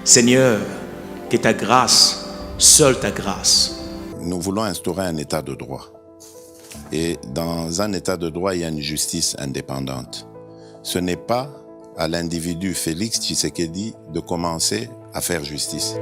Seigneur, que ta grâce, seule ta grâce. Nous voulons instaurer un état de droit. Et dans un état de droit, il y a une justice indépendante. Ce n'est pas à l'individu Félix Tshisekedi de commencer à faire justice.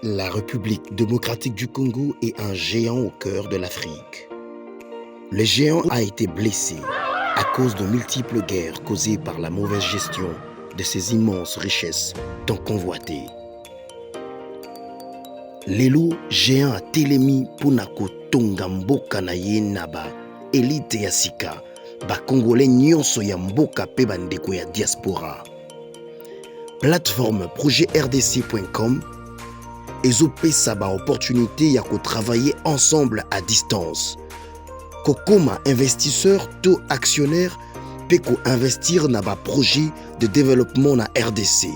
La République démocratique du Congo est un géant au cœur de l'Afrique. Le géant a été blessé à cause de multiples guerres causées par la mauvaise gestion de ses immenses richesses tant convoitées. Lelo géant a telemi pona kotonga mboka na ye na ba élite ya sika ba congolais nyonso ya mboka pe bandeko ya diaspora. Plateforme projetrdc.com ezopesa ba opportunité ya ko travailler ensemble à distance. Kokoma investisseur to actionnaire pe ko investir na ba projet de développement na RDC.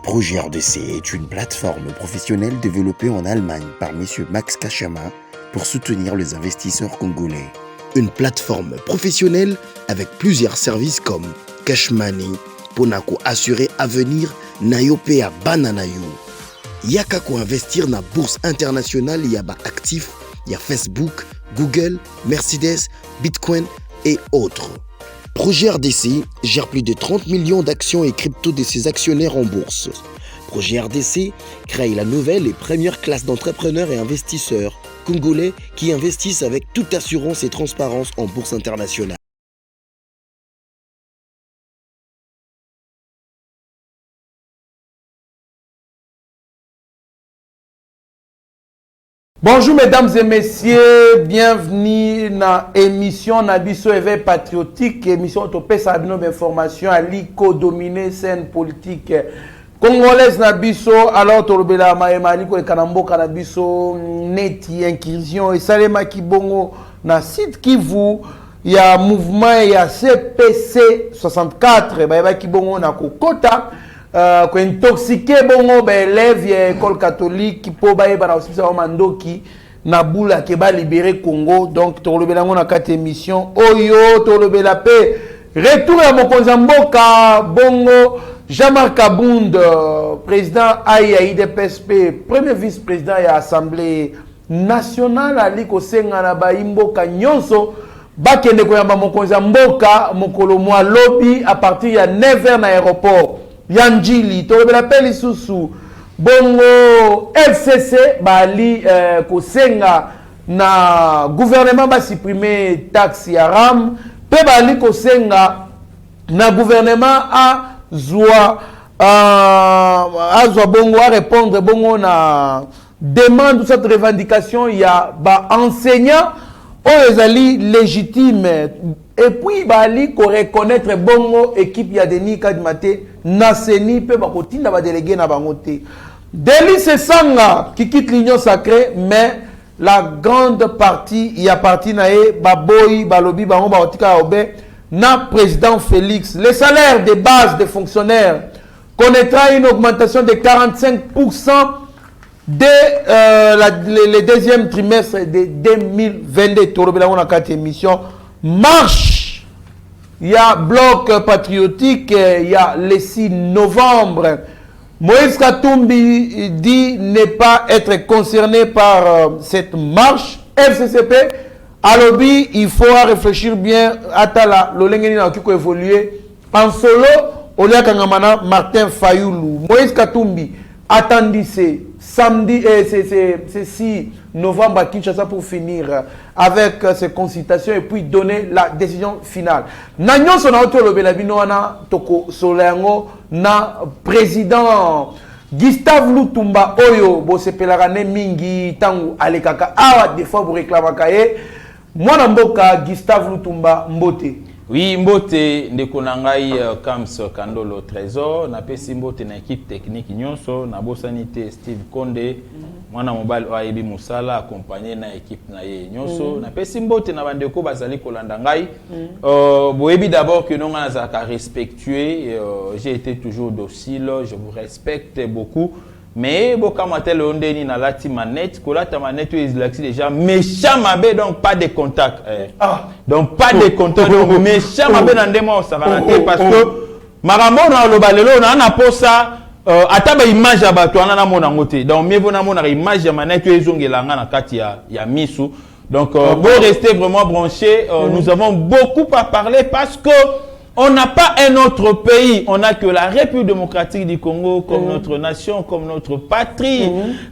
Projet RDC est une plateforme professionnelle développée en Allemagne par M. Max Kachama pour soutenir les investisseurs congolais. Une plateforme professionnelle avec plusieurs services comme Cash Money pour assurer avenir na yo pe ya bananayo. Yaka ko investir na bourse internationale, il y a actifs, il y a Facebook, Google, Mercedes, Bitcoin et autres. Projet RDC gère plus de 30 millions d'actions et crypto de ses actionnaires en bourse. Projet RDC crée la nouvelle et première classe d'entrepreneurs et investisseurs congolais qui investissent avec toute assurance et transparence en bourse internationale. Bonjour mesdames et messieurs, bienvenue dans l'émission Nabiso Éveil Patriotique, émission autopée sa d'information à l'ICO dominé scène politique congolaise Nabiso, alors Torobela Maema Liko et Kanambo Kanabiso, Neti, Incursion et Salema Kibongo, na site Kivu, il y a mouvement, il y a CPC 64, Baeba Kibongo na Kokota. Ko intoxiqué bongo ba élève ya école catholique po ba yeba na hospital wa Mandoki na bula ke ba libérer Congo. Donc tolobela ngo na kati émission oyo tolobela pe retour ya mokonzi mboka bongo Jean-Marc Kabund, président ya IDPSP, premier vice-président ya assemblée nationale ali ko senga na ba imboka nyonso bakende ko yamba mokonzi mboka mokolo mwa lobby à partir ya 9h na aéroport Yanjili, tolobela peli susu bongo FCC bali kosenga na gouvernement ba supprimer taxe ya RAM pe bali kosenga na gouvernement azwa bongo a répondre bongo na demande cette revendication ya ba enseignant ezali légitime et puis bali ko reconnaître bongo équipe ya Denis Kadimate na seni pe ba kotinda ba délégué na bango te. Délice Sanga qui quitte l'union sacrée, mais la grande partie y a parti na e baboy balobi bango ba otika obe na président Félix. Le salaire de base des fonctionnaires connaîtra une augmentation de 45% dès le deuxième trimestre de 2022. Torobela on a 4 émissions. Marche, il y a bloc patriotique, il y a le 6 novembre. Moïse Katumbi dit ne pas être concerné par cette marche. FCCP, à lobby, il faut réfléchir bien à Tala, l'olengeni na qui évoluer en solo, Olia Kangamana, Martin Fayoulou. Moïse Katumbi attendissait samedi, c'est 6 novembre à Kinshasa pour finir avec ces consultations et puis donner la décision finale. Nanyon son auto le belabino na toko solengo na président Gustave Lutumba Oyo bo sepelarane mingi tangu alekaka awa des fois pour réclamer kaye mwana mboka Gustave Lutumba Mbote. Oui, Mbote ndeko na ngai Kams Kandolo Trésor na pesi Mbote na équipe technique nyonso na bosanité Steve Konde mwana mobile Oyebi Musala accompagné na équipe na ye nyonso na pesi Mbote na bandeko bazali kolanda ngai boyebi d'abord que non na zaka respectueux j'ai été toujours docile, je vous respecte beaucoup. Mais bokamatele ondeni na lati manette, kolata manette is déjà méchant mabe donc pas de contact. Donc pas de contact donc méchant mabe na ndemo ça va parce que marambo na lobalelo na posa ataba image ya bato na mona ngote. Donc mieux na mona image ya manette ezongela nga na kati ya misu. Donc bon rester vraiment branché, nous avons beaucoup à parler parce que on n'a pas un autre pays, on n'a que la République démocratique du Congo comme notre nation, comme notre patrie.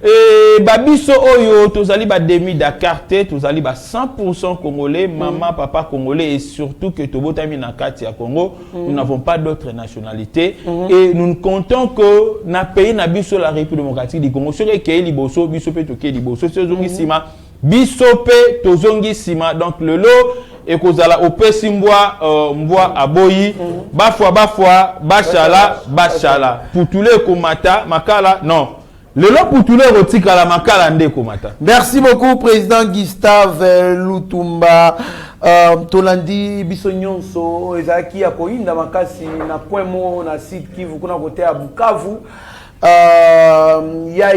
Et Babiso Oyo, tozali ba demi Dakarté, tozali ba 100% congolais, maman, papa congolais et surtout que tobotami na kati ya Congo, nous n'avons pas d'autres nationalités et nous comptons que na pays na biso la République démocratique du Congo sur ke liboso, biso pe toke liboso, tozongi sima, biso pe tozongi sima. Donc le lot et kozala opesi mbwa aboyi bafwa bachala putule komata makala non lelo putule rotika la makala nde komata. Merci beaucoup président Gustave Lutumba. Tolandi biso nyonso ezaki ya koinda makasi na kwemo na site Kivu kuna kote ya Bukavu. Ya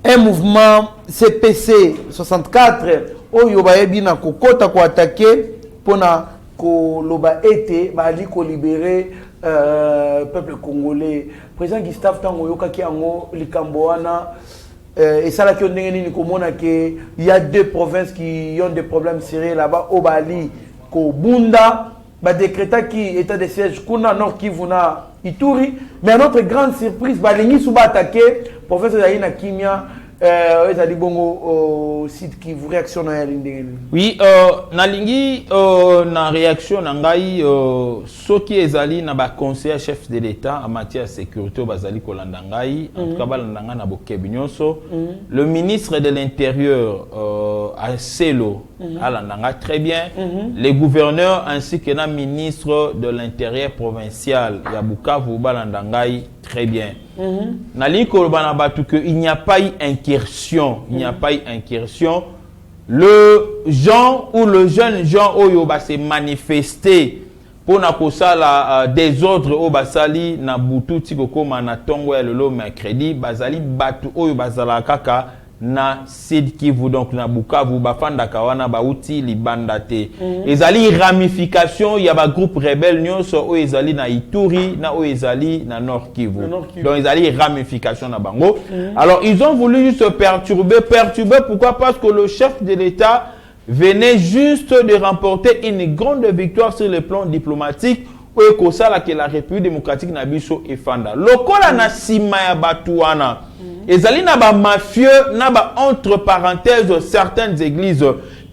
un mouvement CPC 64 oyo bayebi na kokota ko attaquer pona ko loba ete bali ko libérer peuple congolais. Président Gustave tango yoka ki ango likambo wana et ça là qui on ndenge komona que il y a deux provinces qui ont des problèmes sérieux là-bas au Bali ko bunda ba décréta qui état de siège kuna nord Kivu na Ituri, mais à notre grande surprise balingi suba attaquer province de na Kimia. Site qui vous réaction na oui nalingi na réaction na ngai soki ezali na ba conseiller chef de l'état en matière de sécurité bazali kolanda ngai en tout cas balanda nga na bokebi nyonso le ministre de l'intérieur Aselo alanda nga très bien les gouverneurs ainsi que na ministre de l'intérieur provincial ya Bukavu balanda ngai très bien. Il n'y a pas eu incursion. Il n'y a pas eu incursion. Le Jean ou le jeune Jean Oyo va se manifester pour na kosala désordre au basali na butu tikoko manatongo ya lelo mercredi bazali batu oyo bazala kaka na Sud Kivu donc na Bukavu bafanda kawana bauti libanda te ezali ramification ya ba groupe rebelle nyonso o ezali na Ituri na o ezali na Nord Kivu donc ezali ramification na bango alors ils ont voulu juste se perturber pourquoi parce que le chef de l'État venait juste de remporter une grande victoire sur le plan diplomatique ou ekosala que la République démocratique na biso efanda lokola na sima ya batuana ezali na ba mafieux na ba entre parenthèses certaines églises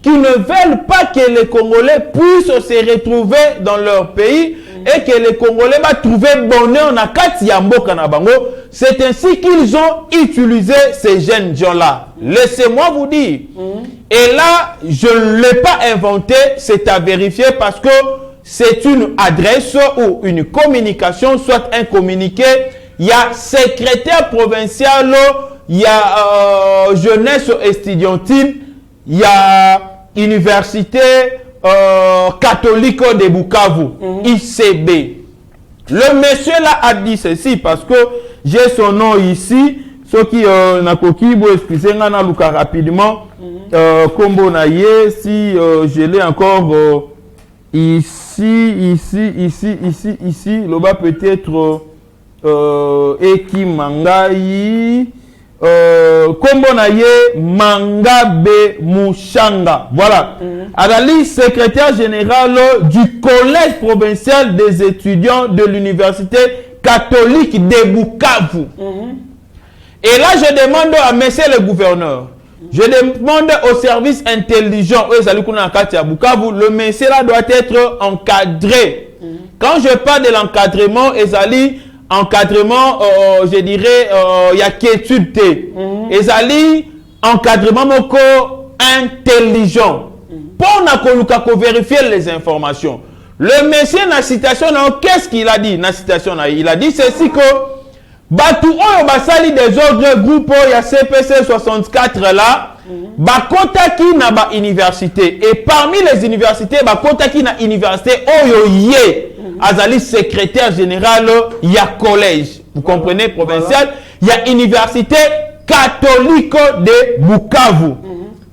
qui ne veulent pas que les Congolais puissent se retrouver dans leur pays et que les Congolais va trouver bonheur na kati ya mboka na bango. C'est ainsi qu'ils ont utilisé ces jeunes gens-là. Laissez-moi vous dire. Et là, je ne l'ai pas inventé, c'est à vérifier parce que c'est une adresse ou une communication, soit un communiqué. Il y a secrétaire provincial, il y a jeunesse estudiantine, il y a université catholique de Bukavu, ICB. Le monsieur là a dit ceci parce que j'ai son nom ici. Ceux qui n'a coquille, vous expliquer rapidement. Combo naye, si je l'ai encore ici, le bas peut-être Eki Mangai. Kombo naye Mangabe Mushanga. Voilà. Adali, secrétaire général du collège provincial des étudiants de l'université catholique de Bukavu. Et là, je demande à monsieur le gouverneur, je demande au service intelligent, le monsieur là doit être encadré. Quand je parle de l'encadrement, encadrement, je dirais, il y a quiétude. Encadrement intelligent. Pour vérifier les informations. Le monsieur dans la citation, qu'est-ce qu'il a dit dans la citation? Il a dit ceci que Batou Oyo Basali des autres groupes, il y a CPC 64 là, Bakotaki na ba université. Et parmi les universités, Bakotaki na université Oyo Ye, Azali secrétaire général, il y a collège. Vous comprenez, provincial, il y a université catholique de Bukavu.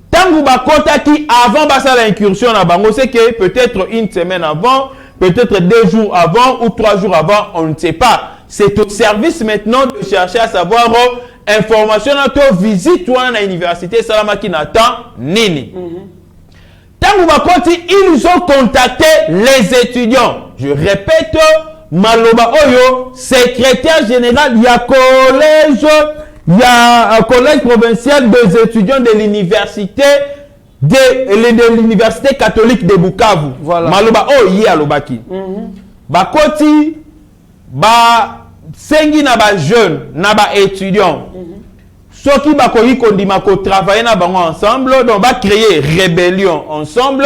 Tant que Bakotaki avant l'incursion à Bango, c'est que peut-être une semaine avant, peut-être 2 jours avant ou 3 jours avant, on ne sait pas. C'est au service maintenant de chercher à savoir information à toi, visite toi à l'université Salamaki Nathan Nini. Tant que Bakotaki, ils ont contacté les étudiants. Je répète, Maloba Oyo, secrétaire général, il y a collège. Il y a un collège provincial des étudiants de l'université catholique de Bukavu. Voilà. Maloba oh yi alobaki. Bakoti ba sengi na ba jeune na ba étudiant. Soki bakoyi kondima ko travailler na bango ensemble, donc ba créer rébellion ensemble,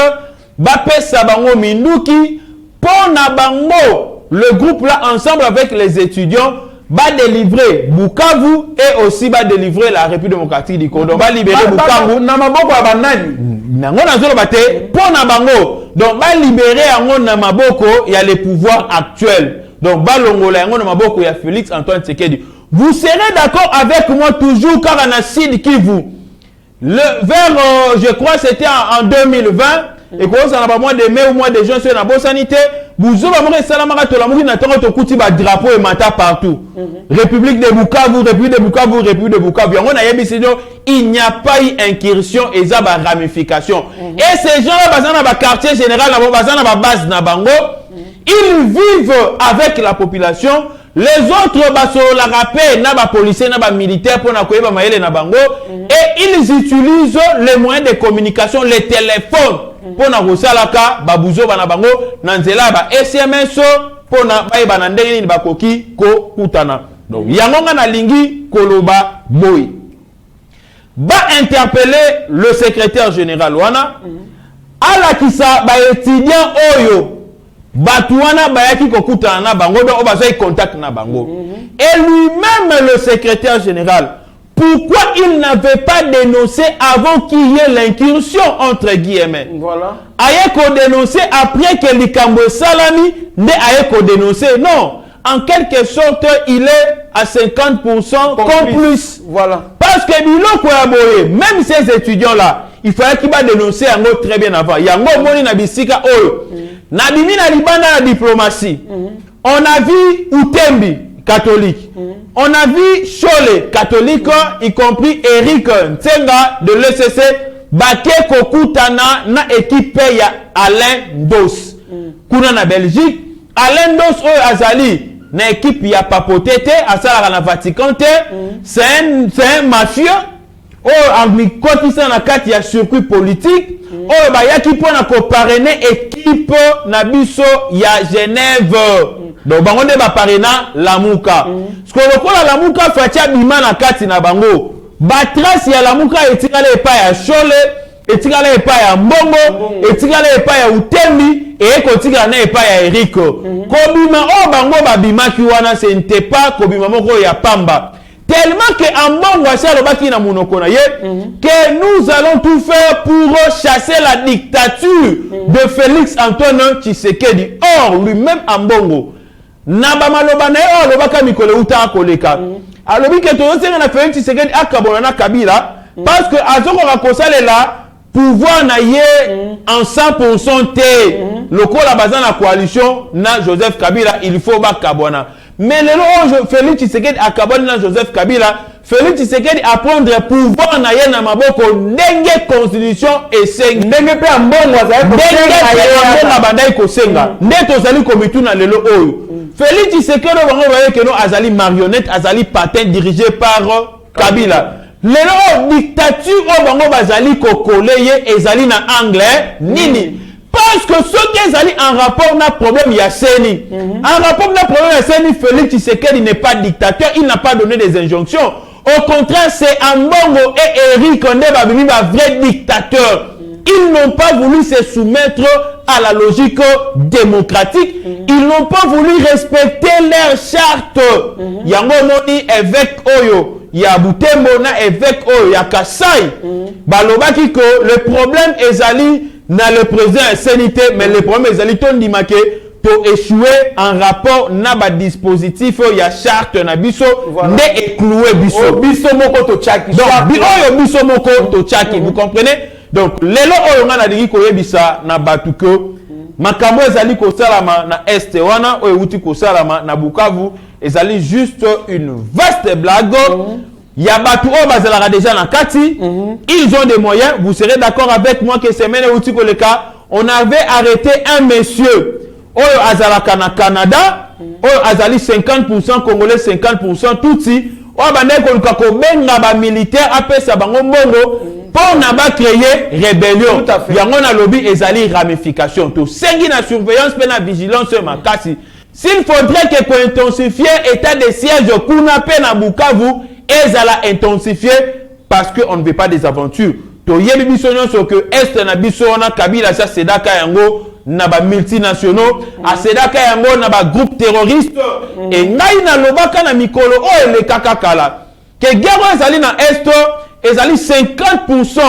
ba pesa bango minduki pour na bango le groupe là ensemble avec les étudiants va délivrer Bukavu et aussi va délivrer la République démocratique du Congo. On va libérer Bukavu. Namaboko abanani. Nango nazolo bate pour nabango. Donc va libérer ango namaboko, il y a les pouvoirs actuels. Donc va longola ango namaboko, il y a Félix Antoine Tshisekedi. Vous serez d'accord avec moi toujours car on a Sud Kivu. Je crois c'était en 2020 et quand ça n'a pas moins de mai ou moins de juin sur la bonne sanité. Vous avez salamara to la mouki na tango to kuti ba drapeau et mata partout. République de Bukavu, République de Bukavu, République de Bukavu. On a yebisido, il n'y a pas eu incursion et ça ba ramification. Et ces gens-là bazana ba quartier général na bazana ba base na bango, ils vivent avec la population. Les autres baso la rappel na ba policier na ba militaire pour na koyeba maele na bango et ils utilisent les moyens de communication, les téléphones pour na kosalaka babuzo bana bango na nzela ba SMS pour na ba na ndenge ni bakoki ko kutana. Donc yango nga na lingi koloba boy. Ba interpeller le secrétaire général wana ala kisa ba étudiant oyo Batouana bayaki kokutana na bango donc obazoy contact na bango. Et lui-même le secrétaire général, pourquoi il n'avait pas dénoncé avant qu'il y ait l'incursion entre guillemets? Voilà. Ayeko dénoncé après que Likambo Salami ne ayeko dénoncé. Non, en quelque sorte, il est à 50% complice. Voilà. Parce que Biloko Yaboye, même ces étudiants là, il fallait qu'il va dénoncer un mot très bien avant. Yango Moni Nabisika Oyo. Nabimi na libanda la diplomatie. On a vu Utembi, catholique. On a vu Chole, catholique, y compris Eric Nsenga de l'ECC, Bake Kokutana na équipe ya Alain Dos. Kuna na Belgique, Alain Dos oyo azali na équipe ya Papotete, asala na Vatican te, c'est un mafieux. Oh, en mikotisa na kati ya circuit politique. Oh, ba yaki pona ko parrainer équipe na biso ya Genève. Donc bango de ba parrainer Lamuka. Parce que lokola Lamuka fatia bima na kati na bango. Ba trace ya Lamuka etikale epa ya Chole, etikale epa ya Mbongo, etikale epa ya Utembi et kotika na epa ya Eric. Kobima oh bango ba bima ki wana ce n'était pas kobima moko ya Pamba. Tellement que en Mbongo que nous allons tout faire pour chasser la dictature de Félix Antoine Tshisekedi. Or, lui-même en Mbongo, Naba Malobane, or, le Baka Mikole Uta Koleka. Alors, que tout le monde a Félix Tshisekedi à Kabonana Kabila, parce que Azoko Rakosale là, pouvoir naïe en 100% té. Le coup la base la coalition, na Joseph Kabila, il faut pas Kabona. Mais le long Félix Tshisekedi a Kabona Joseph Kabila, Félix Tshisekedi a prendre pouvoir na yena maboko ndenge constitution et seng ndenge pe ambongo za ndenge pe bandai ko senga ndeto zali komitu na lelo oyo Félix Tshisekedi bango baye que no azali marionnette azali patin dirigé par Kabila. Lelo dictature au bango bazali kokoleye ezali na anglais nini. Parce que ceux qui ezali en rapport na problème ya seni. En rapport na problème ya seni, Félix Tshisekedi n'est pas dictateur, il n'a pas donné des injonctions. Au contraire, c'est Ambongo et Eric Ondé Babimi ba vrai dictateur. Ils n'ont pas voulu se soumettre à la logique démocratique. Ils n'ont pas voulu respecter leur charte. Yango moni évêque Oyo, ya Butembo na évêque Oyo, ya Kasai. Balobaki que le problème ezali na le président SNT, mais le problème ezali tondimake to échouer en rapport na ba dispositif ya charte na biso ne éclouer biso. Biso moko to chaki. Donc oyo biso moko to chaki, vous comprenez? Donc lelo oyo nga na dingi koyebisa na batu ke makambo ezali kosalama na este wana oyo uti kosalama na Bukavu ezali juste une vaste blague. Ya batu oyo bazalaka déjà na kati, ils ont des moyens. Vous serez d'accord avec moi que semaine uti koleka on avait arrêté un monsieur oyo azalaka na Canada oyo azali 50% congolais 50% tutsi oyo bande koluka kobenga ba militaire apesa bango mbongo pour na ba créer rébellion. Yango na lobby ezali ramification to sengi na surveillance pe na vigilance makasi. S'il faudrait que ko intensifier état de siège kuna pe na Bukavu ezala intensifier parce que on ne veut pas des aventures. To yebi biso nyonso que est na biso na Kabila sa sedaka yango na ba multinationaux a sedaka yango na ba groupe terroriste et ngai na lobaka na mikolo o ele kakakala que guerre ezali na est ezali 50%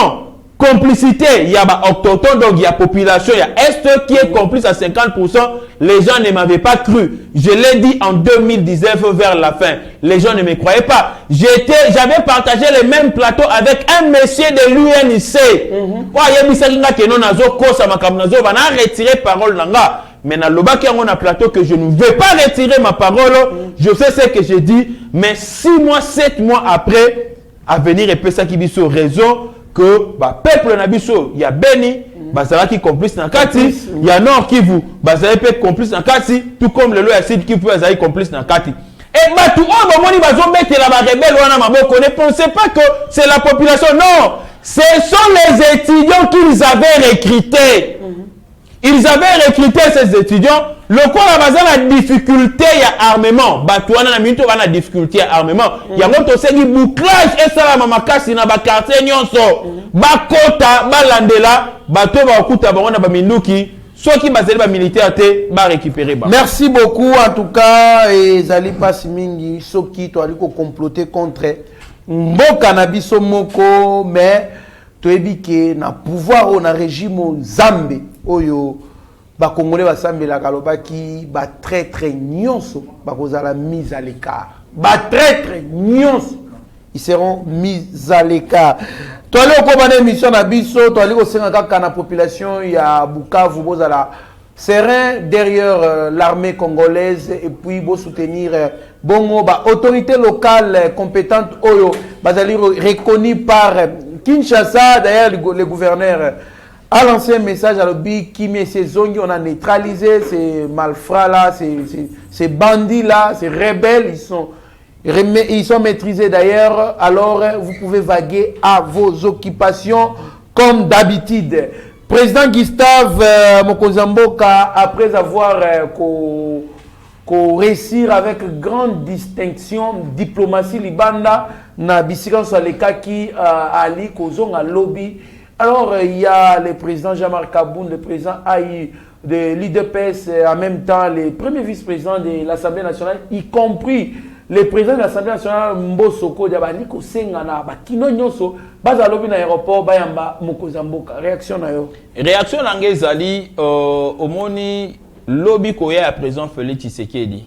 complicité, il y a ba autochtone, donc il y a population, il y a est qui est complice à 50%. Les gens ne m'avaient pas cru. Je l'ai dit en 2019 vers la fin. Les gens ne me croyaient pas. J'avais partagé le même plateau avec un monsieur de l'UNIC. On a retiré parole nanga. Mais dans le bac on a plateau que je ne vais pas retirer ma parole. Je sais ce que j'ai dit. Mais 6 mois, 7 mois après, à venir et ça qui dit sur réseau que bah peuple nabiso il y a Beni bazala qui complice na kati il y a Nord Kivu bazala peut complice na kati tout comme le loi Sud Kivu bazala complice na kati et bah tout on va moni bazo mettre la rebelle wana maboko ne pensez pas que c'est la population non ce sont les étudiants qu'ils avaient recrutés. Ils avaient recruté ces étudiants. Le quoi la difficulté il y a armement. Batouana na minto na difficulté à armement. Il y a monto segi bouclage et ça la mamakasi na ba quartier nyonso. Bakota balandela bato ba okuta ba na ba minuki. Ceux qui basé ba militaire te ba récupérer ba. Merci beaucoup en tout cas et zali pas mingi soki to ali ko comploter contre mboka na biso moko mais toyebi ke na pouvoir na régime Zambé oyo ba congolais ba sambela kalobaki ba traître nyonso ba kozala mise à l'écart ba traître nyonso ils seront mis à l'écart. Toali ko bana émission na biso toali ko senga kaka na population ya Bukavu bozala serein derrière l'armée congolaise et puis bo soutenir bongo ba autorité locale compétente oyo bazali reconnu par Kinshasa. D'ailleurs le gouverneur a lancé un message à l'objet qui met ces zones, on a neutralisé ces malfrats là, ces bandits là, ces rebelles, ils sont maîtrisés d'ailleurs. Alors vous pouvez vaguer à vos occupations comme d'habitude. Président Gustave Mokozamboka, après avoir réussir avec grande distinction diplomatie libanda na bisikan sur les cas qui ali kozong à lobby. Alors il y a le président Jean-Marc Kaboun, le président Aïe de l'IDPS, en même temps le premier vice-président de l'Assemblée nationale, y compris le président de l'Assemblée nationale Mbosoko Diabali Kosengana bakino nyonso baza lobby na aéroport bayamba Mokozamboka. Réaction na yo. Réaction na ngezali omoni lobby koya à président Félix Tshisekedi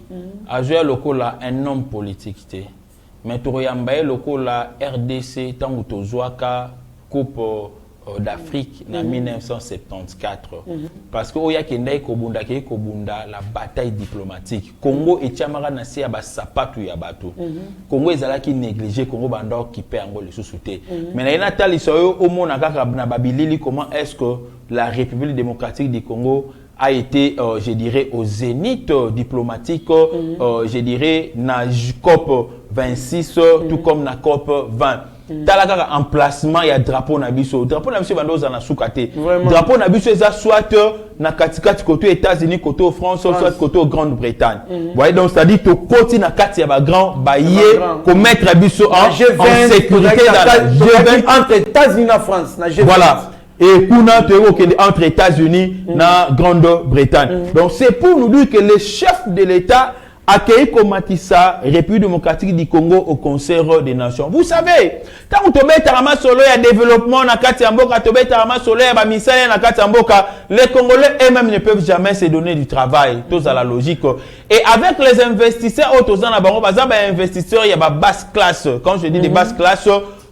a joué lokola un homme politique té mais toyamba lokola RDC tangu tozwaka coupe d'Afrique en 1974 parce que oya kendai kobunda la bataille diplomatique Congo et Tchamara na se ba sapatu ya bato Congo ezalaki négligé Congo banda occupé ango le sous-souté mais na ina tali soyo omona kaka na babilili comment est-ce que la République démocratique du Congo a été, je dirais, au zénith diplomatique, je dirais, na COP 26 tout comme na COP 20. Tala kaka emplacement ya drapeau na biso. Drapeau na biso bandoza na soukate. Drapeau na biso eza soit na katikati côté États-Unis, côté France, soit côté Grande-Bretagne. Vous voyez donc c'est-à-dire to côté na kati ya ba grand ba yé ko mettre biso en sécurité dans la G20 entre États-Unis et France. Voilà. Et entre États-Unis et Grande-Bretagne. Donc c'est pour nous dire que le chef de l'État a accueilli Matissa, République démocratique du Congo au Conseil des Nations. Vous savez, quand on tombe tarama solo ya développement na kati ya mboka, tombe tarama solo ya ba misaya na kati ya mboka, les Congolais eux-mêmes ne peuvent jamais se donner du travail, tous à la logique. Et avec les investisseurs autour na bango, bazaba investisseurs, il y a ba basse classe. Quand je dis des basses classes,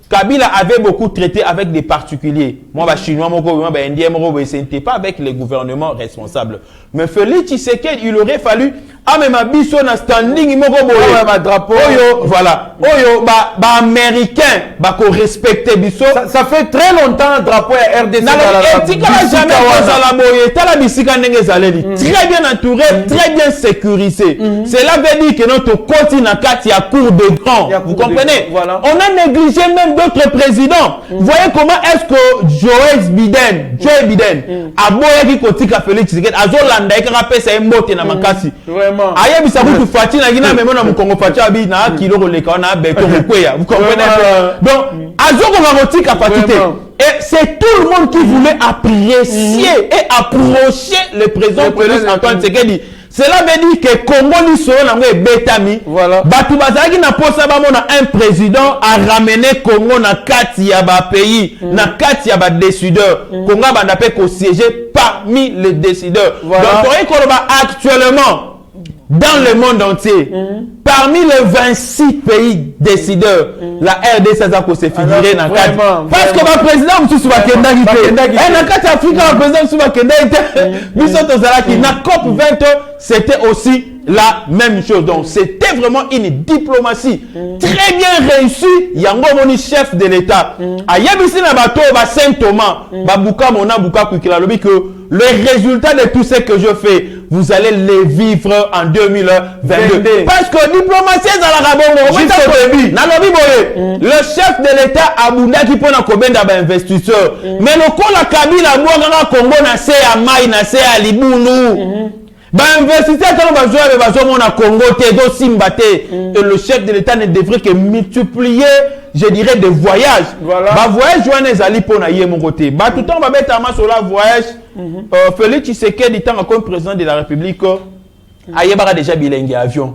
Kabila avait beaucoup traité avec des particuliers. Moi, les Chinois, les Indiens, ce n'était pas avec les gouvernements responsables. Mais Félix Tshisekedi, il aurait fallu même biso na standing drapeau. Voilà. Américain, ko respecter biso. Ça fait très longtemps drapeau à RDC. Très bien entouré, très bien sécurisé. Cela veut dire que notre continent il y a cours de grand. Vous comprenez? Voilà. On a négligé même d'autres présidents. Vous voyez comment est-ce que Joe Biden a boyé qui kotika Félix Tshisekedi azolanda ekaka pesa mbote na makasi. Vraiment. Ayebi sabutu fati na gina memo na mukongo fati abi na kilo koleka na beto kweya. Vous comprenez? Donc azoko va kotika fatite. Et c'est tout le monde qui voulait apprécier et approcher le président Félix Antoine Tshisekedi. Cela veut dire que Congo ni solo na ngwe betami. Voilà. Batu bazaki na posa ba mona un président a ramené Congo na kati ya ba pays, na kati ya ba décideurs. Congo banda pe ko siéger parmi les décideurs. Voilà. Donc actuellement dans le monde entier, parmi les 26 pays décideurs, la RDC a se figurer dans le cadre. Parce que le président Moussou Bakenda et dans quatre Afrique, le président Moussou Bakenda était na COP 20, c'était aussi la même chose. Donc c'était vraiment une diplomatie très bien réussie. Yango moni chef de l'État. Ayabisi na bateau ba Saint Thomas, ba buka mona buka kwikila lobi que le résultat de tout ce que je fais, vous allez les vivre en 2022. Parce que diplomatie est à la rabongo. Le chef de l'État a bounda qui peut na kobenda ba investisseur. Mais le kola Kabila mwanga Congo na se ya mai na se ya libunu. Investisseurs quand on va Congo et le chef de l'État ne devrait que multiplier, je dirais, des voyages. Voilà. Voyage joannés ali pour na yé mon côté. Tout le temps va mettre en sur la voyage. Félix Tshisekedi étant comme président de la République. Ayeba déjà bilingue avion.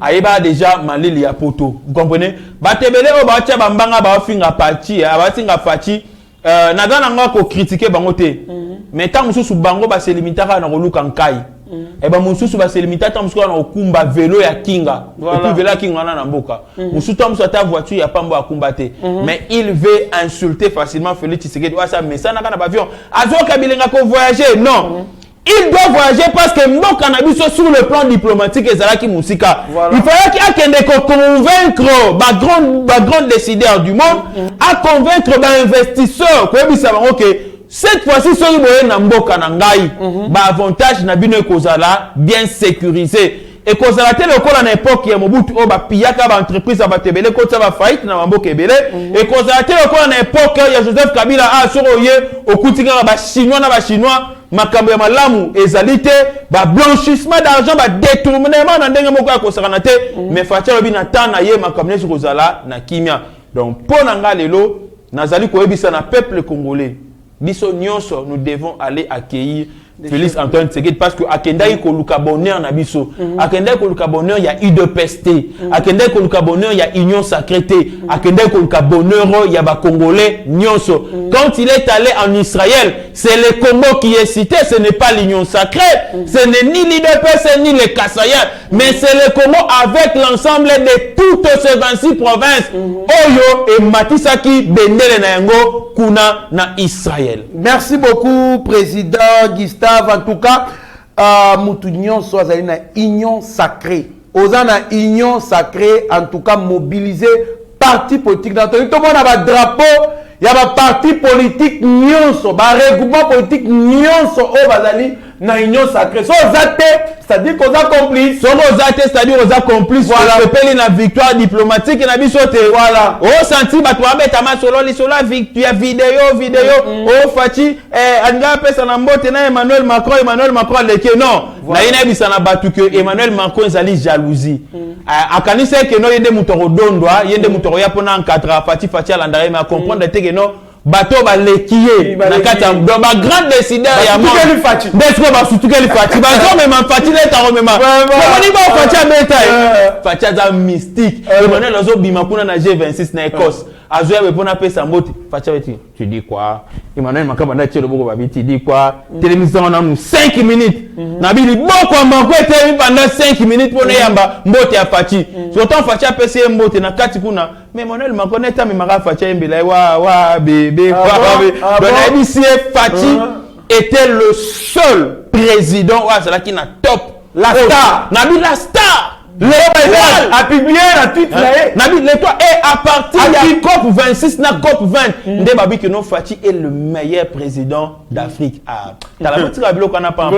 Ayeba déjà malili ya poto. Vous comprenez? Batebele o bacha bambanga ba finga parti, abatinga fati. Nadana ngako critiquer bangote. Mais tant mususu bango ba se limitaka na koluka nkai. Et ben mususu ba se limita tant mususu na okumba vélo ya kinga. Et puis vélo ya kinga na mboka. Mususu tant mususu ta voiture ya pambo akumba te. Mais il veut insulter facilement Félix Tshisekedi. Wa ça mais ça na kana avion. Azo kabilenga ko voyager non. Il doit voyager parce que mon cannabis sur le plan diplomatique et Zalaki Moussika. Voilà. Il fallait qu'il y ait convaincre les grands décideurs du monde à convaincre les investisseurs que cette fois-ci, ce qui est Namboka Nangai, avantage n'a bien sécurisé. Et qu'on a été le cas à l'époque, il y a Mobutu, Piyaka, entreprise, Abatebele, quand ça va faillite, n'a pas Kebele. Et qu'on a été le cas à l'époque, il y a Joseph Kabila, Soroye, au Koutika, Chinois, makambo ya malamu ezalité ba blanchissement d'argent ba détournement na ndenge moko ya kosakana te mais fatia lobi na tana ye makambo nezo kozala na kimia. Donc pona nga lelo nazali koyebisa na peuple congolais biso nyonso nous devons aller accueillir Félix Antoine Tshisekedi parce que akendai ko luka bonheur na biso akendai ko luka bonheur ya UDPS akendai ko luka bonheur ya Union Sacrée akendai ko luka bonheur ya ba congolais nyonso. Quand il est allé en Israël, c'est le Congo qui est cité, ce n'est pas l'Union Sacrée, ce n'est ni l'UDPS ni les Kassayas, mais c'est le Congo avec l'ensemble de toutes ces 26 provinces. Oyo et Matisaki bendele na yango kuna na Israël. Merci beaucoup président Gustave. En tout cas, Moutunion soit une union sacrée. Osana union sacrée, en tout cas mobiliser parti politique. Dans tout le monde a un drapeau, il y a un parti politique nyonso, un regroupement politique nyonso au Bazali, na union sacrée. So zate, c'est-à-dire qu'on a complice. So zate, c'est-à-dire qu'on a complice. Voilà. On appelle une victoire diplomatique na bisote. Voilà. Oh senti ba toi beta ma solo li solo victoire vidéo. Oh fati anga pesa na mbote na Emmanuel Macron leke non. Na ina bisa na batu que Emmanuel Macron ezali jalousie. Akanisa que no yende mutoro dondwa, yende mutoro ya pona en 4 fati alandare mais comprendre que non bateau ba lekiye na kata ba grand décideur ya mo ndesiko ba sutuke li fati ba zo même fati leta ko même ko ni ba fati abeta fati za mystique Emmanuel ozo bima kuna na G26 na Écosse azoya be pona pesa mbote fati beti tu dis quoi Emmanuel makaba na tshelo boko ba biti dis quoi télévision na 5 minutes na bili boko mbango ete pendant 5 minutes pona yamba mbote ya fati surtout fati apese mbote na kati kuna mais Emmanuel Macron eta mi mara fati mbela wa bébé Fati était le seul président qui n'a top la star Nabi la star l'étoile a publié la tweet Nabi l'étoile et à partir de COP 26 na COP 20 Ndebabi que non Fati est le meilleur président d'Afrique ah t'as la petite rabilo qu'on a pas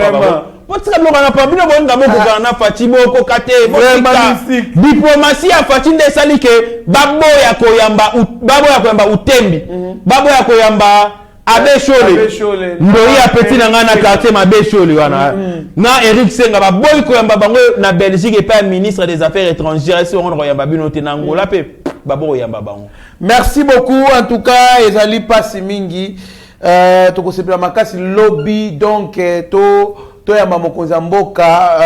diplomatie à Fati ndesali ke babo ya koyamba utembi babo ya koyamba abeshole ndoi ya petit na ngana quartier mabeshole wana na Eric Senga baboy koyamba bango na Belgique et pas ministre des affaires étrangères si on koyamba binote na Angola pe babo koyamba bango. Merci beaucoup en tout cas ezali pasi mingi tokosepela makasi lobby donc to ya mokonzi mboka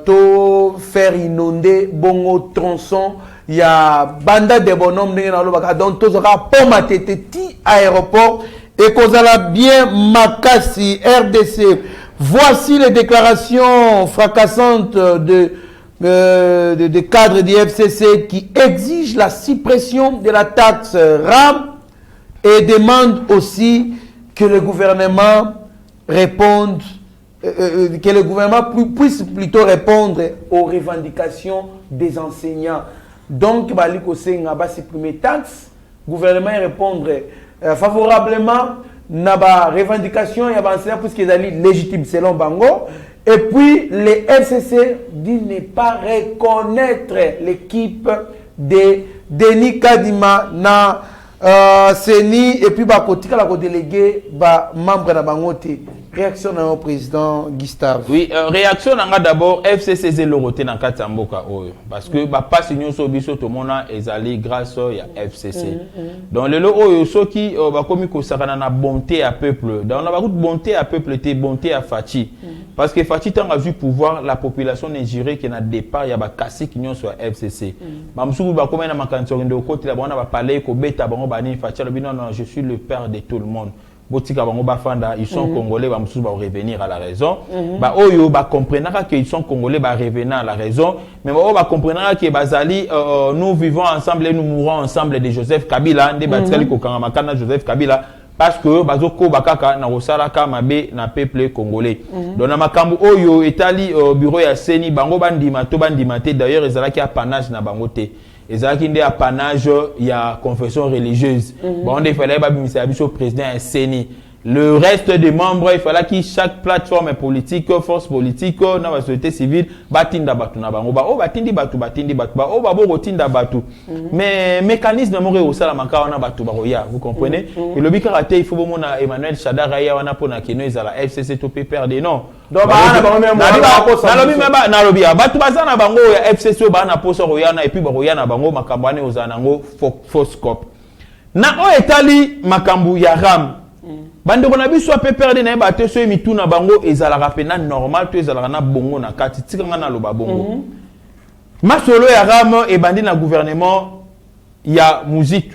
to faire inonder bongo tronçon ya banda de bonhomme ndenge na lobaka donc tozaka poma tete ti aéroport et kozala bien makasi RDC. Voici les déclarations fracassantes de cadres du FCC qui exigent la suppression de la taxe RAM et demandent aussi que le gouvernement réponde que le gouvernement puisse plutôt répondre aux revendications des enseignants. Donc, Baliko Senga va supprimer taxes, le gouvernement répondre favorablement à la revendication et à l'enseignant puisqu'ils sont légitimes selon Bango. Et puis, les FCC disent ne pas reconnaître l'équipe de Denis Kadima na Seni et puis Bakotika la délégué membre de Bangote. Réaction au président Gustave. Oui, réaction d'abord FCC c'est le roté dans Katamboka parce que pas signé sur biso tout monde ezali grâce à FCC. Donc le oyo soki ba komi ko sakana na bonté à peuple. Dans la route bonté à peuple té bonté à Fati. Parce que Fati tant a vu pouvoir la population nigérienne qui na départ ya ba kasi kinyo sur FCC. Ba msuku ba komi na makanso ndo côté la bana ba parler ko beta bango bani Fati le bino non je suis le père de tout le monde. Botika bango bafanda ils sont congolais ba mususu ba revenir à la raison ba oyo ba comprendra que ils sont congolais ba revenir à la raison mais ba ba comprendra que bazali nous vivons ensemble et nous mourrons ensemble de Joseph Kabila nde batikali ko kanga makana Joseph Kabila parce que bazoko bakaka na rosala ka mabe na peuple congolais donc na makambu oyo etali bureau ya Seni bango bandima to bandima te d'ailleurs ezalaki apanage na bango te ezalaki nde apanage ya confession religieuse bon il fallait babimisa biso président ya Seni le reste des membres il fallait que chaque plateforme politique force politique na la société civile batinda batu na bango ba o batindi batu ba o ba bo tinda batu mais mécanisme mo re osala maka na batu ba roya vous comprenez et le bikaraté il faut mona Emmanuel Shadara ya wana pona keno ezala FCC to perdre non donc ba na lobi batu bazana bango ya FCC ba na poso roya na et puis ba roya na bango makambane ozana ngo fausse cop na o etali makambu ya RAM bande bona biso a perdre na ba te so mitu na bango ezala rapena normal to ezala na bongo na kati tikanga na loba bongo masolo ya RAM et bandi na gouvernement ya musique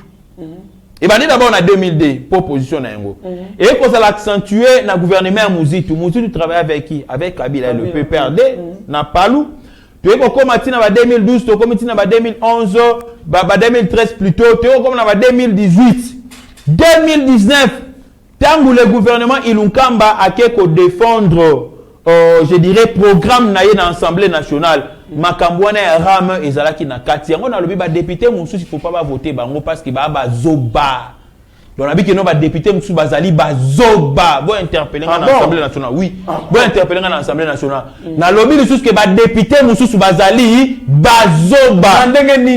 et bandi d'abord na 2002 proposition na yango et ko ça l'accentuer na gouvernement ya musique travaille avec qui avec Kabila le PPRD na Palou tu es comme matina ba 2012 to comme matina ba 2011 ba 2013 plutôt tu es comme na ba 2018 2019 tant que le gouvernement Ilunkamba a qu'à défendre, je dirais, programme naïe dans l'Assemblée nationale, Makambouane Ram ezalaki na kati. On a le député Moussous, il ne faut pas voter bango parce qu'il va zoba. Donc, on a dit que nos députés Moussou Bazali Bazoba vont interpeller dans l'Assemblée nationale. Oui, vont interpeller dans l'Assemblée nationale. Dans le lobby, nous que député Moussou Bazali Bazoba.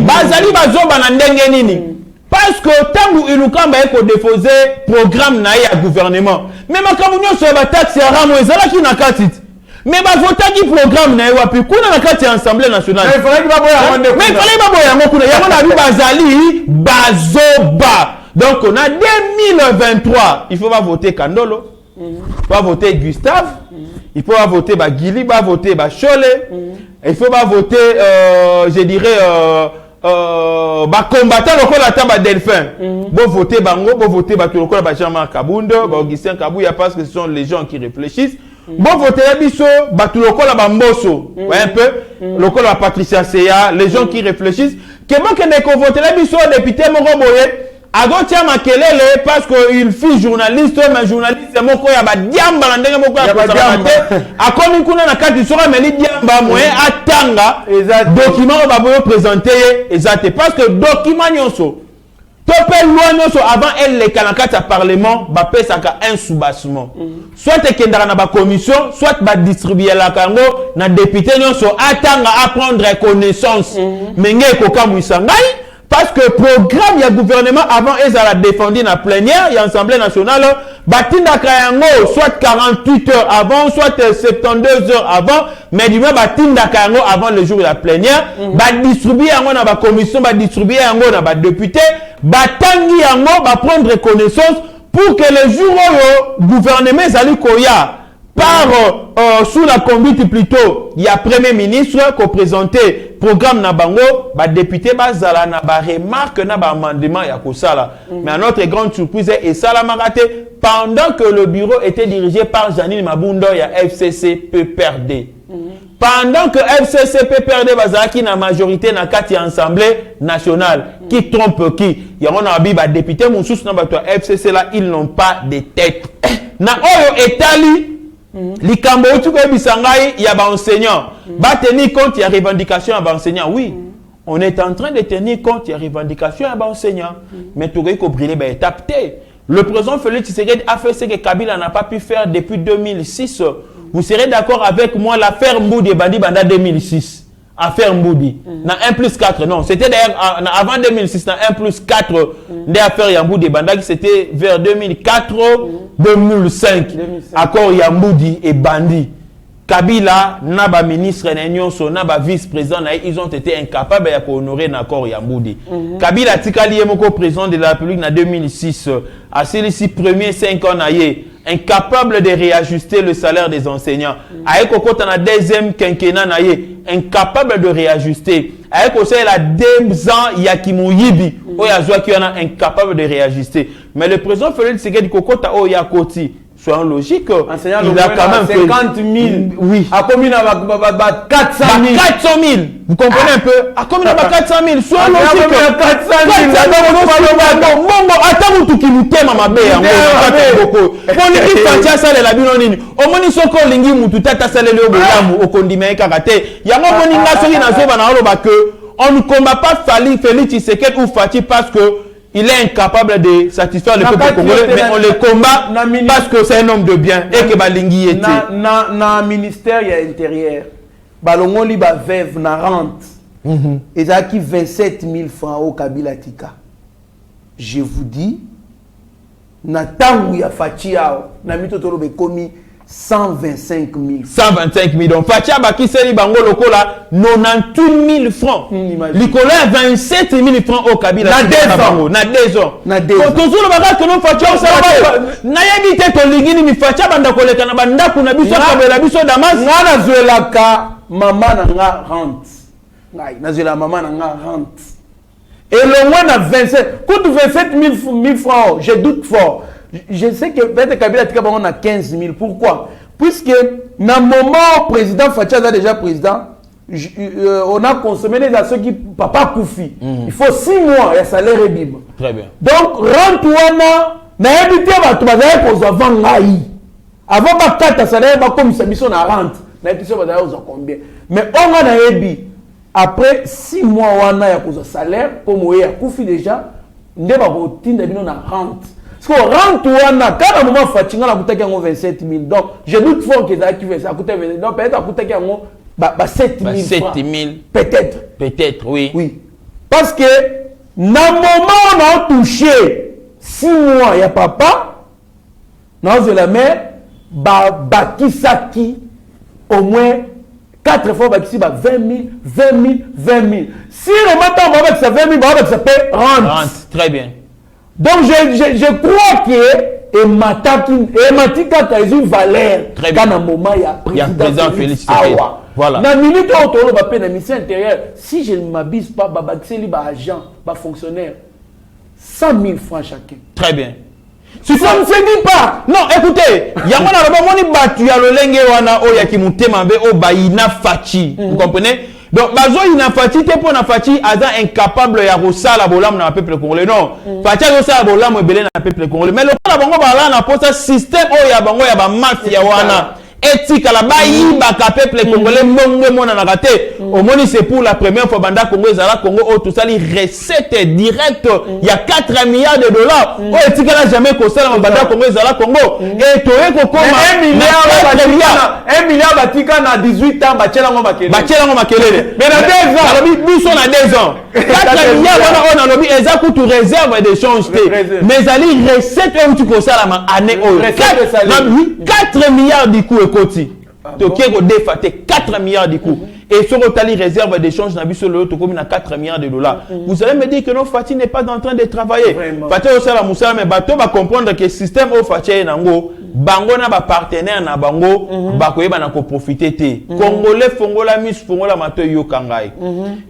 Bazali Bazoba n'a nini. Parce que tant que nous avons déposé programme na gouvernement, même quand nous avons une taxe à ramo, ils ont n'a qu'à titre. Mais bah voter qui programme na wapi kuna na kati Assemblée nationale. Mais il fallait pas boya ngokuna. Yango na bi Bazali Bazoba. Donc on a 2023, il faut pas voter Kandolo, il faut pas voter Gustave, il faut pas voter Guili, il faut pas voter Cholet, il faut pas voter, je dirais, combattant le la table Delphin. Bon voter Bango, bon voter le Jean-Marc Kabounda, Augustin Kabouya parce que ce sont les gens qui réfléchissent. Bon voter Bisso, la Bamboso, un peu, le la Patricia Seya, les gens qui réfléchissent. Que moi que ne voter Bisso député Moroboye. Agotia Makelele parce qu'il fit journaliste, mais journaliste c'est mon koya ba diamba na ndenge moko ya kosamate. Akomi kuna na kati sora meli diamba moyen atanga document ba boyo présenter exact parce que document nyonso topé loi nyonso avant elle les kanakata parlement ba pesaka un soubassement. Soit ekendaka na ba commission, soit ba distribuer la kango na député nyonso atanga à prendre connaissance. Menge ko kamwisa ngai. Parce que le programme, il y a gouvernement avant, ils ont défendu dans la plénière, il y a l'Assemblée nationale, Batinda Kayango, soit 48 heures avant, soit 72 heures avant, mais du moins, Batinda Kayango avant le jour de la plénière, distribuer dans la commission, distribuer dans la député, Batangi Yango, prendre connaissance pour que le jour où le gouvernement Zali Koya, par sous la conduite plutôt, il y a premier ministre qui présenté programme Nabango, député Bazala na ba remarque na ba amendement ya kosala. Mais à notre grande surprise et ça l'a raté pendant que le bureau était dirigé par Janine Mabundo ya FCC PPRD. Pendant que FCC PPRD bazala qui na majorité na kati assemblée nationale qui trompe qui y a on a bi ba député Moussous na ba FCC là ils n'ont pas de tête. Na oyo etali Likambo utuko bisangai ya ba enseignant. Ba tenir compte ya revendication ya ba enseignant. Oui. On est en train de tenir compte ya revendication ya ba enseignant. Mais tout ko brûler ba étape T. Le président Félix Tshisekedi a fait ce que Kabila n'a pas pu faire depuis 2006. Vous serez d'accord avec moi l'affaire Mboudi Bandi Banda 2006. Affaire Mboudi. Na 1+4 non, c'était d'ailleurs avant 2006 na 1+4 des affaires Yamboudi Banda qui c'était vers 2004 2005 accord Yamboudi et Bandi. Kabila naba ministre na nyonso naba vice-président na ils ont été incapables de honorer l'accord Yamboudi. Kabila tikali yemoko président de la République na 2006 à celui-ci premier 5 ans na yé incapable de réajuster le salaire des enseignants. Avec Kokota na deuxième quinquennat na yé incapable de réajuster. Avec aussi la 2 ans Yakimu Yibi Oyazwa qui en a incapable de réajuster. Mais le président Félix Tshisekedi Kokota Oyakoti soyons logiques, enseignant il a quand même 50 000. Oui. À combien 400 000. 400 000. Vous comprenez un peu? À combien 400 000. Soyons logiques. 400 000. Attends, tout qui nous t'aime à ma belle. On dit que ça la binonine. Au moins, ils sont encore lingi mutu tata salé le boulamu au condiment karaté. Il y a un moment où on ne combat pas Félix Tshisekedi ou Fati parce que il est incapable de satisfaire le peuple congolais, mais on le combat parce que c'est un homme de bien et que Balingi était. Dans le ministère il y a intérieur, Balongoli ba veuve na rente. Et ça qui 27 000 francs au Kabila Tika. Je vous dis, na tangu ya Fatiao, na mitotoro be komi 125 000 francs. 125 000. Donc, Fatia Baki Seli Bango Lokola, 98 000 francs. Nicolas 27 000 francs au Kabila. Na 2 ans. Na 2 ans. Toujours le bagage que nous Fatia Nayebi te to lingini mi Fatia banda koleka na banda kuna biso kabela biso damas. Ngana zuelaka mama na nga rente. Ngai na zuela mama na nga rente. Et le moins na 27 coûte 27 000 francs. Je doute fort. Je sais que peut-être Kabila Tika on a 15 000. Pourquoi? Puisque dans le moment où le président Fatia est déjà président, on a consommé les ceux qui papa Koufi. Il faut 6 mois et salaire est bim. Très bien. Donc rente-toi na habité ba tu bazay pour vendre ngai. Avant ba 4 salaire ba comme ça mission na rente. Na habité ba bazay aux combien? Mais on a na hebi après 6 mois wana ya ko salaire comme ya Koufi déjà ndeba ko tinda bino na rente. Parce que rentre quand à un moment Fatinga a coûté 27 000. Donc, je doute fort que ça a coûté 27 000. Donc, peut-être a coûté 7 000 francs. 7 000. Peut-être. Peut-être, oui. Oui. Parce que, dans le moment où on a touché 6 mois, il y a papa, dans la mère, Bakisaki, au moins 4 fois, Bakisaki, 20 000, 20 000, 20 000. Si le matin, on va avec ça 20 000, ça peut rendre. Très bien. Donc, je crois que et Matika a une valeur dans le moment il y a président Félix Awa. Voilà. Dans la minute où on va payer la mission intérieure, si je ne m'abuse pas, c'est libre agent, fonctionnaire, 100 000 francs chacun. Très bien. Ça ne se dit pas. Non, écoutez, il y a un batu ya lolenge wana o ya kimutema be o baina fachi. Vous comprenez? Donc, bazo ina fachi te po na fachi aza incapable ya rosala bolam na peuple congolais. Non, fachi rosala bolam ebele na peuple congolais. Mais le la bango bala na posa système o ya bango ya ba mafia wana. Etika la bayi baka peuple congolais mbongo mona na raté. Au moins c'est pour la première fois banda Congo ezala Congo o tout ça li recette directe il y a 4 milliards de dollars. O etika la jamais ko sala banda Congo ezala Congo et toye ko koma 1 milliard batika na 18 ans bachela ngo makelele. Bachela ngo makelele. Mais dans 2 ans, alobi biso na 2 ans. 4 milliards wana on alobi eza ku tout réserve d'échange té. Mais ali recette o tu ko sala ma année o. 4 milliards du coup ekoti. Tokie ko défaté 4 milliards du coup. Et sur Otali réserve d'échange na biso le to comme na 4 milliards de dollars. Vous allez me dire que non Fati n'est pas en train de travailler. Fati o sala musala mais bato va comprendre que système o Fati nango bango na ba partenaire na bango ba koyeba na ko profiter té. Congolais fongola mis fongola mato yo kangai.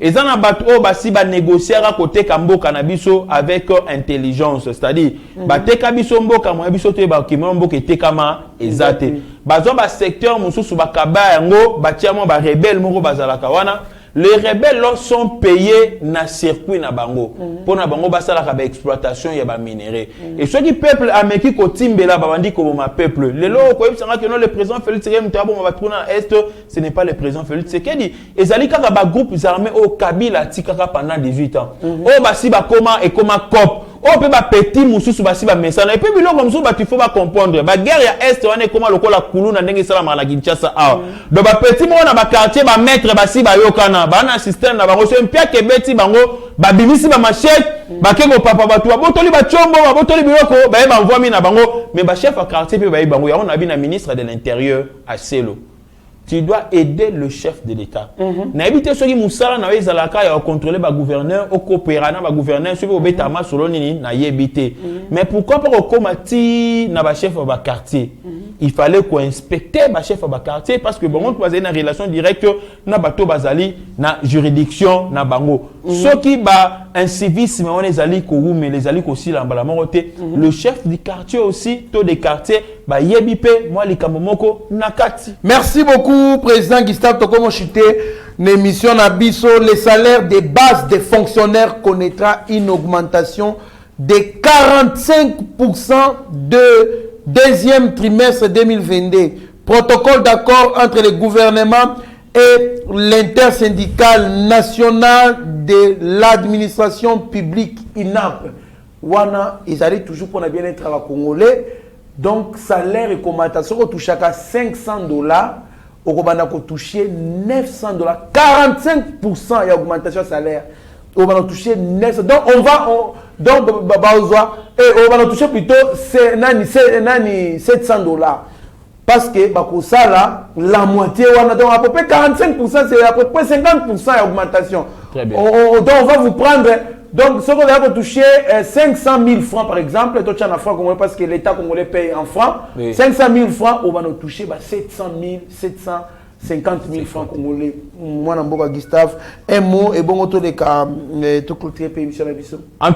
Et ça na bato o basi ba négocier à côté kamboka na biso avec intelligence, c'est-à-dire ba teka biso mboka mo biso te ba kimon mboka tekama ezate. Bazo ba secteur mususu ba kaba yango ba tiamo ba rebelle moko bazalaka wana. Les rebelles sont payés na circuit na bango. Pour na bango basala ka ba exploitation ya ba minerais. Et ceux qui peuple ameki ko timbela ba bandi ko ma peuple. Le lo ko yebisanga que non le président Félix Tshisekedi mutabo ma batuna est ce n'est pas le président Félix Tshisekedi. Ezali kaka ba groupes armés au Kabila tikaka pendant 18 ans. O basi ba koma et koma cop. O pe ba petit mususu basi ba mesana et puis biloko mususu ba tu faut ba comprendre. Ba guerre ya est wana koma lokola kulu na ndenge sala ma la Kinshasa a. Do ba petit mo na ba quartier ba maître basi ba yokana. Bana système na bango so mpia kebeti bango babimisi ba machette bakeko papa batu botoli ba chombo botoli biloko ba yeba envoie na bango mais ba chef à quartier pe ba yeba bango ya on a bien na ministre de l'intérieur à Selo. Tu dois aider le chef de l'État. Na éviter ceux qui musala na ezalaka ya contrôler ba gouverneur au coopérer na ba gouverneur sur obetama solo nini na yebité. Mais pourquoi pas komati na ba chef ba quartier? Il fallait qu'on inspecte ba chef ba quartier parce que bon on doit une relation directe na bato bazali na juridiction na bango. Ceux qui ba un civisme on ezali ko mais les ali ko sila mbala moroté. Le chef du quartier aussi, taux des quartiers ba yebipe moi likamomoko nakati. Merci beaucoup président Gustave Tokomo Chité. L'émission Nabiso, les salaires de base des fonctionnaires connaîtra une augmentation de 45% de deuxième trimestre 2022. Protocole d'accord entre le gouvernement et l'intersyndical national de l'administration publique INAP. Wana, ils arrivent toujours pour le bien-être congolais. Donc, salaire et commentation, on touche à 500 $. On va toucher 900 $. 45% d'augmentation de salaire. On va toucher 900 $. Donc, on va toucher plutôt 700 $. Parce que ça là, la moitié, on a donc à peu près 45%, c'est à peu près 50% d'augmentation. Très bien. Donc, on va vous prendre. Donc, ce qu'on va toucher 500 000 francs, par exemple, parce que l'État congolais paye en francs. Oui. 500 000 francs, on va nous toucher 700 000, 750 000 francs congolais. Moi, je Gustave, un mot et bon, en tout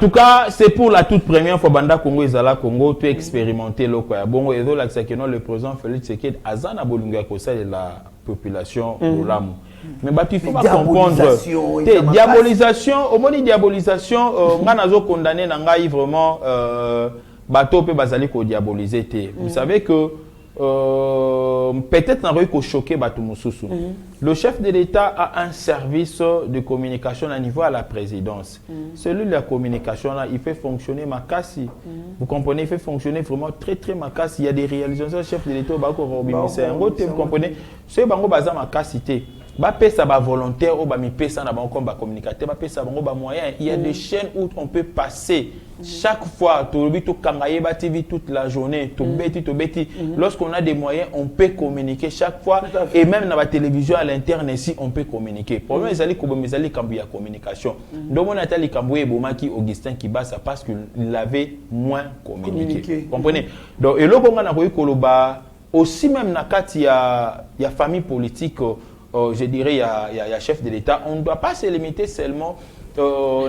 cas, c'est pour la toute première fois Banda Congo Ezala Congo, tu expérimenter le quoi. Bon, et là, c'est que le président Félix Tshisekedi Azana Bolunga Kosa de la population de l'âme. Mais bah, il faut pas comprendre. Diabolisation, au moins diabolisation, on a condamné Nangaï vraiment bateau peut bazali ko diaboliser. Vous savez que peut-être n'a pas choqué Batumoussoussou. Le chef de l'État a un service de communication à niveau à la présidence. Celui de la communication là, il fait fonctionner Makassi. Vous comprenez, il fait fonctionner vraiment très très Makassi. Il y a des réalisations chef de l'État vous comprenez, c'est bango baza Makassi. Ba pesa ba volontaire ou ba mi pesa na ba comme ba communicateur ba pesa bango ba moyen. Il y a des chaînes où on peut passer chaque fois to kangaye ba TV toute la journée to beti. Lorsqu'on a des moyens, on peut communiquer chaque fois et même dans la télévision à l'interne ici on peut communiquer. Problème ezali ko bomezali kambu ya communication. Donc on a tali kambu e bomaki Augustin Kibasa parce qu'il avait moins communiqué. Comprenez? Donc et là on a koyi koloba aussi même na kati ya famille politique. Je dirais, il y a chef de l'État. On ne doit pas se limiter seulement à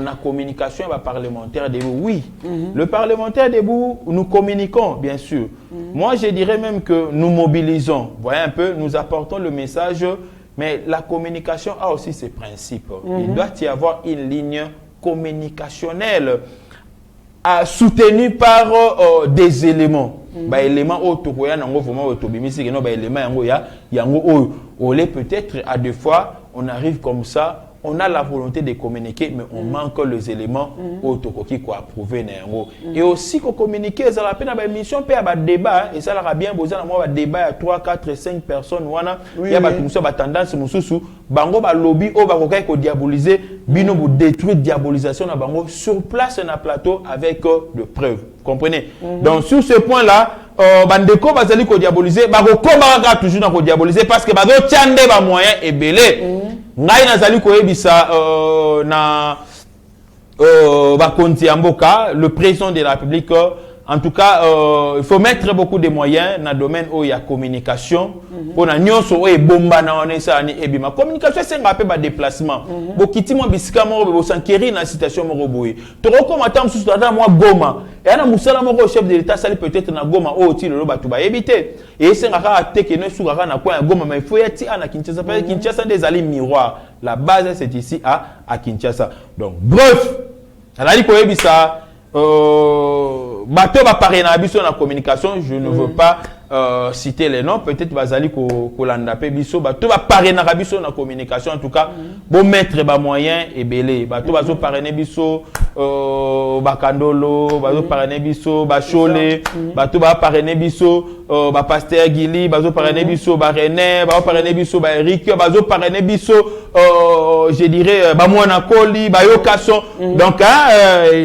la communication parlementaire debout. Oui, le parlementaire debout, nous communiquons, bien sûr. Moi, je dirais même que nous mobilisons. Vous voyez un peu, nous apportons le message, mais la communication a aussi ses principes. Il doit y avoir une ligne communicationnelle soutenue par des éléments. Bah éléments autour nango vraiment autobimisi que non bah éléments yango peut-être à deux fois on arrive comme ça, on a la volonté de communiquer mais on manque les éléments autour qui quoi approuver nango et aussi qu'on communiquer ça la peine à émission peut à débat et ça la bien besoin moi débat à 3 4 5 personnes wana il y a ba tendance mususu bango ba lobby o ba ko diaboliser bino bu détruire diabolisation na bango sur place na plateau avec de preuves. Comprenez? Donc sur ce point là bandeko bazali ko diaboliser ba ko komba toujours na ko diaboliser parce que bazo tiande ba moyen ebele ngai nazali ko ebisa na ba konti amboka le président de la République. En tout cas, il faut mettre beaucoup de moyens dans le domaine où il y a communication. Pour na nyonso et bomba na onesa ni ebima. Communication c'est un peu de déplacement. Bokiti mo bisika mo bo sankeri na situation mo boye. To rekomata msusu tata moi Goma. Et na musala mo chef de l'État sali peut-être na Goma o ti lo batu ba ebité. Et c'est ngaka teke no sukaka na kwa Goma mais il faut yati ana Kinshasa parce que Kinshasa des alliés miroirs. La base c'est ici à Kinshasa. Donc bref, alali ko ebisa bateau va parler na biso na communication, je ne veux pas citer les noms, peut-être bazali ko landa pe biso bateau va parler na biso na communication en tout cas bon mettre ba moyen et belé bateau bazo parler biso bakandolo bazo parler biso ba chole bateau va parler biso ba pasteur Gili bazo parler biso ba René bazo parler biso ba Eric bazo parler biso je dirais ba mwana koli ba yokaso donc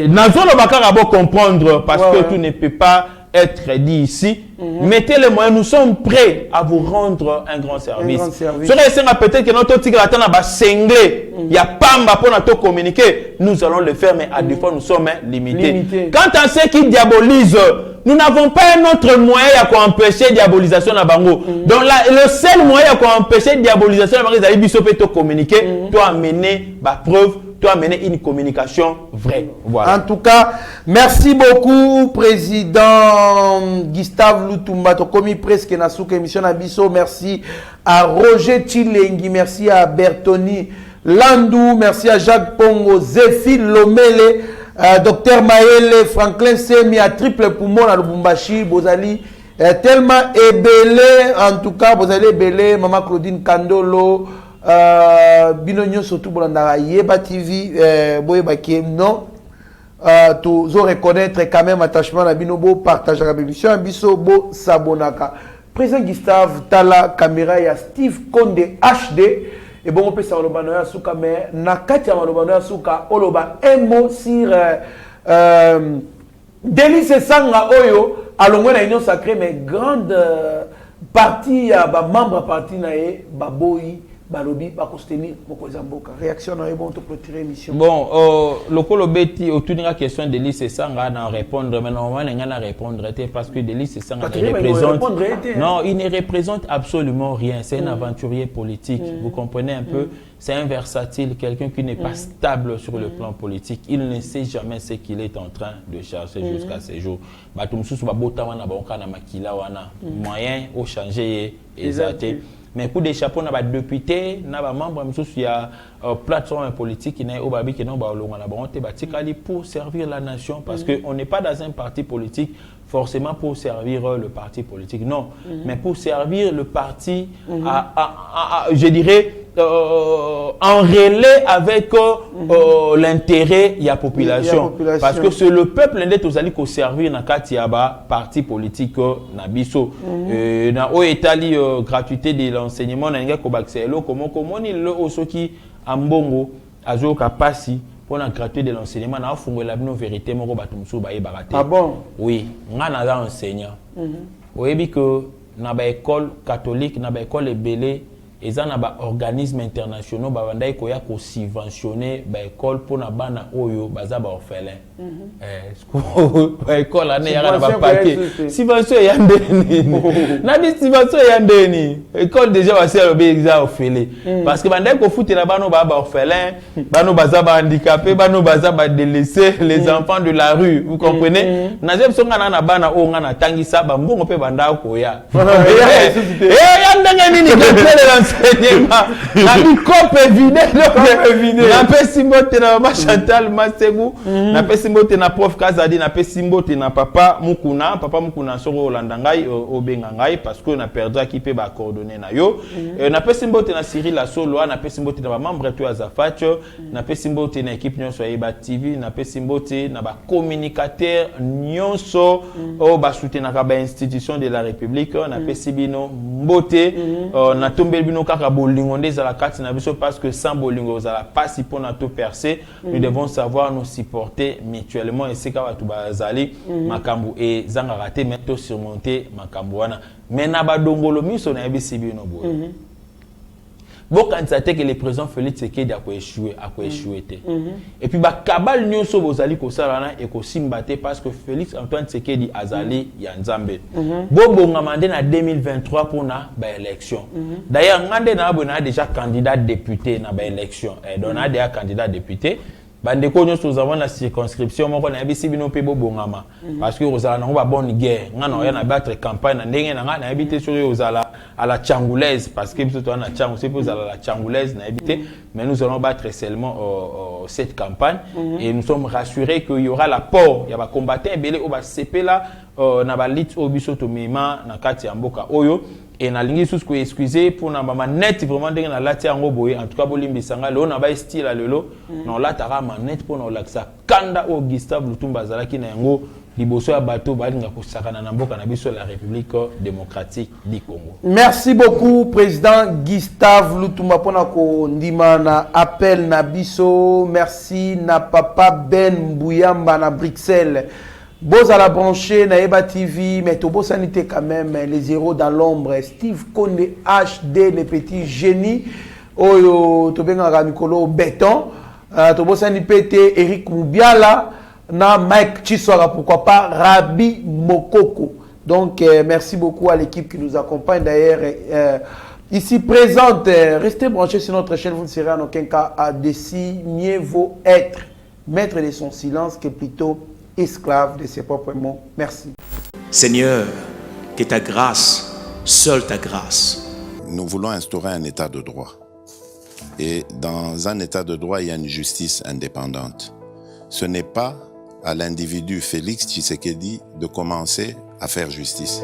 nazo lo bakara bo comprendre parce que tout ne peut pas être dit ici. Mettez les moyens, nous sommes prêts à vous rendre un grand service. Peut-être que notre tigre attend à cinglé. Il y a pas pour nous communiquer. Nous allons le faire, mais à deux fois nous sommes limités. Quant à ceux qui diabolisent, nous n'avons pas un autre moyen pour empêcher diabolisation à Bango. Donc le seul moyen pour empêcher diabolisation à Bango, c'est de communiquer, toi amener ma preuve. Tu as mené une communication vraie. Voilà. En tout cas, merci beaucoup, Président Gustave Lutumba. Tu as commis presque na souk émission Abisso. Merci à Roger Chilengi. Merci à Bertoni Landou. Merci à Jacques Pongo, Zéphine Lomele, Dr Maëlle, Franklin Semi, à Triple Poumon à Lubumbashi, Bozali. Tellement ébélé, en tout cas, Bozali ébélé, Maman Claudine Kandolo. Binonyo surtout pour la Yeba TV, non, tu zo reconnaître quand même attachement à Binobo, partage la émission, Biso Bo Sabonaka. Président Gustave Tala, caméra ya Steve Konde HD, et bon on peut savoir le banoya souka mais nakati ya malobanoya souka oloba un mot sur Délice Sanga Oyo, alongwe na union sacrée mais grande partie ya ba membre parti na ye baboyi. Balobi ba soutenir Mokozamboka. Réaction na bon to clôturer émission. Bon, le Kolobeti autour de la question de Délice Sanga na répondre mais normalement il n'a répondre parce que Délice Sanga représente non, il ne représente absolument rien, c'est un aventurier politique. Vous comprenez un peu, c'est un versatile, quelqu'un qui n'est pas stable sur le plan politique, il ne sait jamais ce qu'il est en train de chercher jusqu'à ces jours. Batumsusu ba bota wana ba okana makila wana moyen au changer exact. mais coup d'échappement na ba député na ba membre il y a plateforme politique qui n'a au babi qui non ba longa na bonté ba tikali pour servir la nation parce que on n'est pas dans un parti politique forcément pour servir le parti politique non mais pour servir le parti je dirais en relais avec l'intérêt de la population. Parce que c'est le peuple qui a servir dans le parti politique na biso. Na o etali gratuité de l'enseignement na nga ko bakselo comment il le osoki ambongo azoka pasi pour la gratuité de l'enseignement na fungo la bino vérité moko batumsu ba yebakate. Ah bon? Oui, nga na enseignant. Oyebi que na ba école catholique na ba école ebele et un organisme international qui a subventionné l'école pour na bana oyo baza ba orphelin école ane ya ba paquet subvention ya ndeni na bi subvention ya ndeni école déjà va ser obexa orphelin parce que banda ko foutela bano ba orphelin bano baza ba handicapé bano baza ba délaissé les enfants de la rue vous comprenez na je songa na bana o nga na tangisa ba mbongo pe banda ko ya ya ndenge nini ka la coupe est vidée na pesi mbote na mama Chantal Masegu na pesi mbote na prof Kazadi na pesi mbote na papa Mukuna soko Olanda ngai obenga ngai parce que na perdu qui peut ba coordonner na yo na pesi mbote na Cyril Asolo na pesi mbote na membre to Azafach na pesi mbote na équipe nyonso ya Eba TV na pesi mbote na ba communicateur nyonso o ba soutenaka ba institution de la République na pesi bino mbote na tombeli bino kaka bolingo nde za kati na biso parce que sans bolingo za la passe pour na tout percer nous devons savoir nous supporter mutuellement et c'est ka batu bazali makambu et zanga raté mais to surmonter makambu wana mais na ba dongolo miso na yebisi bino boye bon candidat que le président Félix Tshisekedi a échoué et puis ba kabal nyonso bozali ko salana et ko simbate parce que Félix Antoine Tshisekedi azali ya nzambe bobo ngamande na 2023 pour na ba élection d'ailleurs ngande na abona déjà candidat député na ba élection et donc na déjà candidat député bandeko nyonso nous avons la circonscription moko na yebisi bino pe bobongama parce que ozala na ba bonne guerre ngana ya na battre campagne na ndenge na ngana yebite sur ozala à la tchangolaise parce que biso to na tchangou c'est pour à la tchangolaise na yebite mais nous allons battre seulement cette campagne et nous sommes rassurés qu'il y aura l'apport il y a ba combattants belé o ba sepela na ba lit o biso to mema na kati ya mboka oyo et na lingi sous excusez pour na mama net vraiment ndenge na lati yango boye en tout cas bolimbisanga lelo na ba style lelo non la tara net pour na laksa kanda o Gustave Lutumba zalaki na yango liboso ya bato balinga ko sakana na mboka na biso la République démocratique du Congo. Merci beaucoup président Gustave Lutumba pona ko ndima na appel na biso. Merci na papa Ben Mbuyamba na Bruxelles. Boz à la branchée na Eba TV, mais Tobo Sanité quand même, les héros dans l'ombre, Steve Konde HD, les petits génies, Oyo Tobenga Ramikolo Béton, Tobo Sanité, Eric Moubiala, na Mike Chiswara, pourquoi pas, Rabi Mokoko. Donc merci beaucoup à l'équipe qui nous accompagne d'ailleurs. Ici présente, restez branchés sur notre chaîne, vous ne serez en aucun cas à décis, mieux vaut être maître de son silence que plutôt esclave de ses propres mots. Merci. Seigneur, que ta grâce, seule ta grâce. Nous voulons instaurer un état de droit. Et dans un état de droit, il y a une justice indépendante. Ce n'est pas à l'individu Félix Tshisekedi de commencer à faire justice.